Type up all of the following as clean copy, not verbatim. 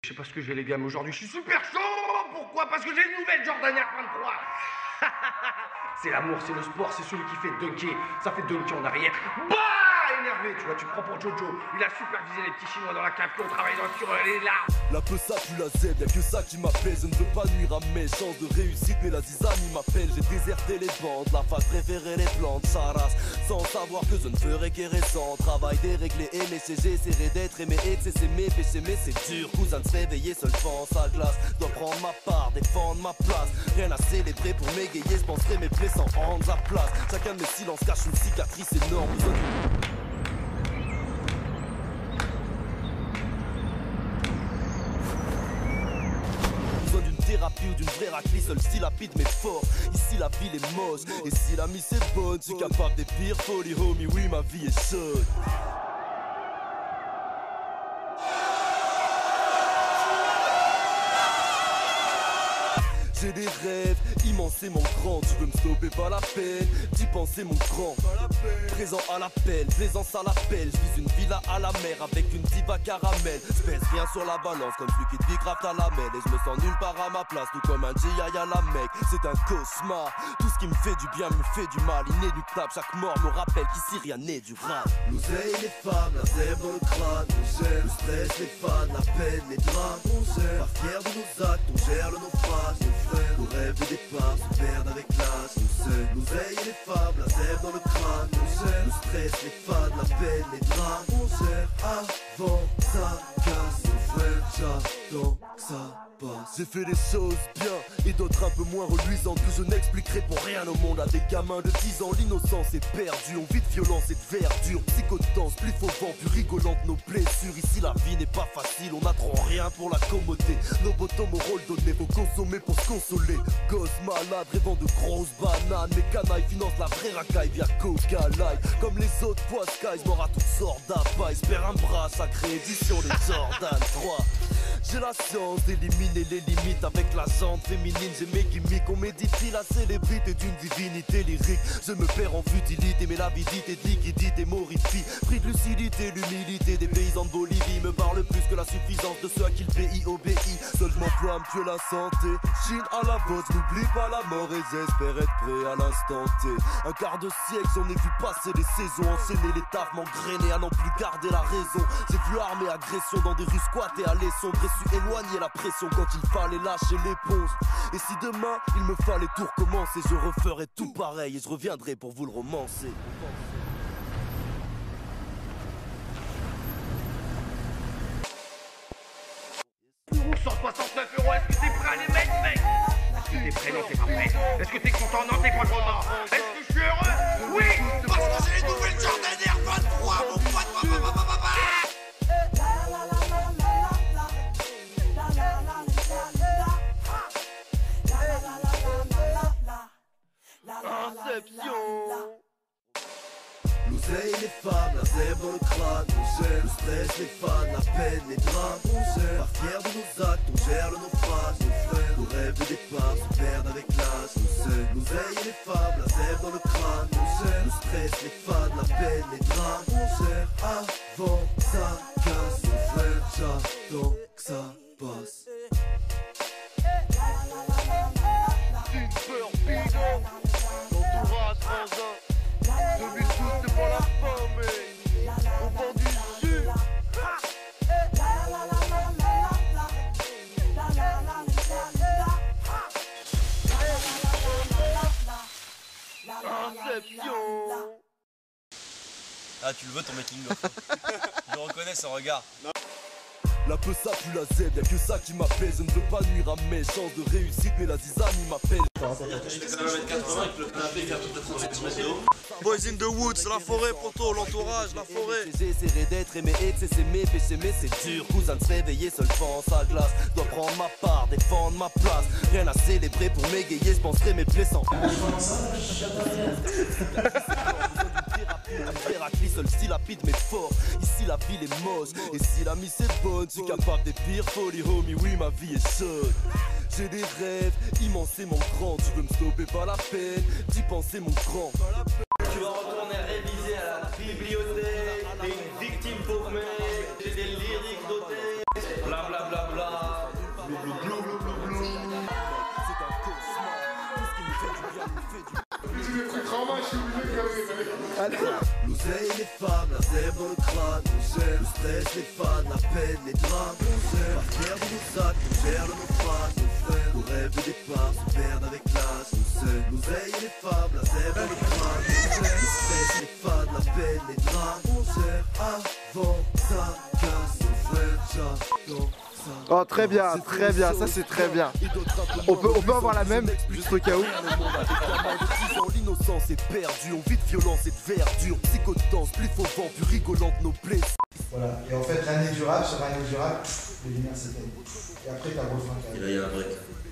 Je sais pas ce que j'ai les gars, mais aujourd'hui je suis super chaud. Pourquoi? Parce que j'ai une nouvelle Jordan Air 23. C'est l'amour, c'est le sport, c'est celui qui fait dunker. Ça fait dunker en arrière. Bah énervé, tu vois, tu prends pour Jojo. Il a supervisé les petits chinois dans la cave qui ont travaillé sur les larmes. La peu ça pue la zèbre, y'a que ça qui m'appelle. Je ne veux pas nuire à mes chances de réussite, mais la zizanie m'appelle. J'ai déserté les bandes, la face préférée les plantes, sa race. Sans savoir que je ne ferai qu'hérécent. Travail déréglé, aimé, j'essaierai d'être aimé, et de s'aimer, péché, mais c'est dur. Cousin de se réveiller seul devant sa glace. Dois prendre ma part, défendre ma place. Rien à célébrer pour m'égayer, je penserai mes plaies sans rendre la place. Chacun de mes silences cache une cicatrice énorme. Thérapie ou d'une vraie raclée, seul style rapide mais fort. Ici la ville est moche, et si la mise est bonne, je suis capable des pires folies, homie, oui ma vie est chaude. J'ai des rêves, immenses et mon grand. Tu veux me stopper, pas la peine d'y penser mon grand. Présent à l'appel, plaisance à l'appel. Je vise une villa à la mer avec une diva caramel. Je pèse rien sur la balance comme celui qui Bicraft à la mêle. Et je me sens nulle part à ma place, tout comme un GI à la mec. C'est un cauchemar, tout ce qui me fait du bien me fait du mal. Inéluctable, chaque mort me rappelle qu'ici rien n'est du rap. L'oseille, les femmes, la zèbre dans le crâne. On gère le stress, les fans, la peine, les drames. On gère, pas fier de nos actes, on gère le naufrage. Nos rêves de départ se perdent avec l'âge. On sait l'oseille et les fables, la zèbre dans le crâne. On gère le stress, les fans, la peine, les drames. On gère avant ça casse. Mon frère, j'attends que ça passe. J'ai fait des choses bien et d'autres un peu moins reluisantes que je n'expliquerai pour rien au monde. À des gamins de 10 ans, l'innocence est perdue. On vit de violence et de verdure. Psychotance, plus faux vent, plus rigolante nos blessures. Ici la vie n'est pas facile, on n'attend rien pour l'accommoder. Nos bottons au rôle donné, faut consommer pour se consoler. Gosse malade, rêvant de grosses bananes. Mes canailles financent la vraie racaille via Coca Light. Comme les autres poids Sky, mort à toutes sortes d'appâts. Espère un bras sacré, édition des Jordan 3. J'ai la science d'éliminer les limites avec la jante féminine. J'ai mes gimmicks, on m'édifie la célébrité d'une divinité lyrique. Je me perds en futilité, mais l'avidité de liquidité m'horrifie. Pris de lucidité, l'humilité des paysans de Bolivie me parle plus que la suffisance de ceux à qui le pays obéit. Seul je m'emploie à me tuer la santé. Chine à la bosse, n'oublie pas la mort et j'espère être prêt à l'instant T. Un quart de siècle, j'en ai vu passer des saisons. Enchaîner les tafs, m'engrainer à n'en plus garder la raison. J'ai vu armée agression dans des rues squattées à sombres. Et su éloigner la pression quand il fallait lâcher l'éponge. Et si demain il me fallait tout recommencer, je referais tout pareil et je reviendrai pour vous le romancer. Pour 169 €, est-ce que t'es prêt à les mettre, mec? Est-ce que t'es prêt? Non, t'es pas prêt. Est-ce que t'es content? Non, t'es pas content. Est-ce que je suis heureux? Oui, parce que j'ai les nouvelles Jordan Air 23, mon pote. L'oseille, les femmes, la zèbre dans le crâne. On gère le stress, les fans, la peine, les drames. On gère, pas fier de nos actes, on gère le naufrage. Nos frères, nos rêves de départ se perdent avec l'âge. On sait l'oseille et les femmes, la zèbre dans le crâne. On gère le stress, les fans, la peine, les drames. On gère avant ça casse. Mon frère, j'attends que ça passe. Une peur bidon, l'entourage rangin. 2012 c'est pas la fin mais on vend du jus. Inception. Ah tu le veux ton making of. Je reconnais son regard. La peu ça pue la zèbre, y'a que ça qui m'appelle. Je ne veux pas nuire à mes chances de réussite, mais la zizanie m'appelle. Boys in the woods, la forêt, poteau, l'entourage, la forêt. J'essaierai d'être aimé et de s'aimer, péché, mais c'est dur. Cousin de se réveiller seul devant sa glace. Dois prendre ma part, défendre ma place. Rien à célébrer pour m'égayer, je penserai mes plaies sans. Héraclès, seul style rapide mais fort. Ici la ville est moche, et si la mise est bonne, je suis capable des pires folies, homie, oui ma vie est chaude. J'ai des rêves, immenses et mon grand. Tu veux me stopper, pas la peine d'y penser mon grand. Tu vas retourner réviser à la bibliothèque. T'es une victime paumée. J'ai des lyriques dotés. Blablabla. L'oseille, les femmes, la zèbre dans le crâne, on gère le stress, les fans, la peine, les drames, on gère la fière de nos sacs, on gère le naufrage, nos frères, nos rêves de départ se perdent avec l'âge, on sait. L'oseille, les femmes, la zèbre dans le crâne, on gère le stress, les fans, la peine, les drames, on gère avant ça casse, nos frères, j'adore. Oh très bien, ça c'est très bien. On peut avoir la même, juste au cas où. L'innocence est perdue, on vit de violence et de verdure. Psychotance, plus faux vent, plus rigolante nos blessures. Voilà, et en fait l'année durable, sur l'année durable, les lumières s'éteignent. Et après t'as le refrain qui Et là, arrive. il y a un break.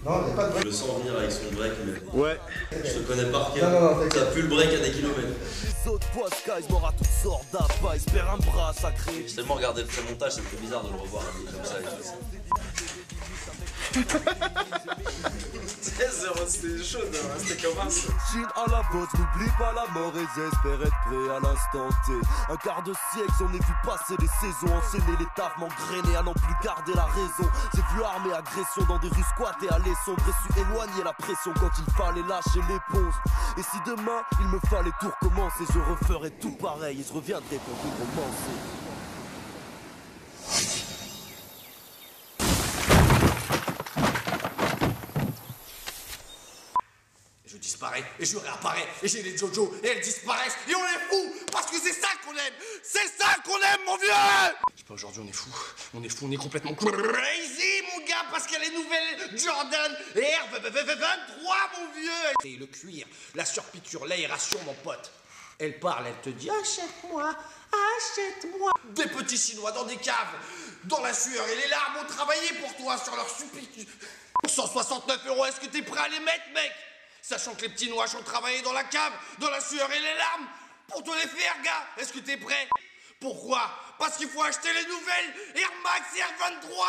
Non, il n'y a pas de Je break. le sens venir avec son break, mais Ouais. je te connais par cœur. Non, t'inquiète. Ça pue le break à des kilomètres. Les autres poiscailles, ils m'aura toutes sortes d'appâts, ils espèrent un bras sacré. J'ai tellement regardé le pré-montage, c'était bizarre de le revoir habillé comme ça et tout. C'était chaud, c'était comme un. Chine à la botte, n'oublie pas la mort et j'espère être prêt à l'instant T. Un quart de siècle, j'en ai vu passer les saisons, enchaîner les taffes, m'engrainer à n'en plus garder la raison. J'ai vu armée agression dans des rues squattées à sombre et su éloigner la pression quand il fallait lâcher l'éponge. Et si demain il me fallait tout recommencer, je referais tout pareil et je reviendrai pour tout romancer. Je disparais et je réapparais et j'ai les Jojo et elles disparaissent et on est fous parce que c'est ça qu'on aime. C'est ça qu'on aime, mon vieux. Je sais pas, aujourd'hui on est fou, on est complètement crazy, mon gars, parce qu'il y a les nouvelles Jordan Air 23, mon vieux. Et le cuir, la surpiqûre, l'aération, mon pote. Elle parle, elle te dit achète-moi, achète-moi. Des petits Chinois dans des caves, dans la sueur et les larmes ont travaillé pour toi sur leur supplique. 169 €, est-ce que t'es prêt à les mettre, mec? Sachant que les petits noirs ont travaillé dans la cave, dans la sueur et les larmes, pour te les faire, gars. Est-ce que t'es prêt? Pourquoi? Parce qu'il faut acheter les nouvelles Air Max Air 23.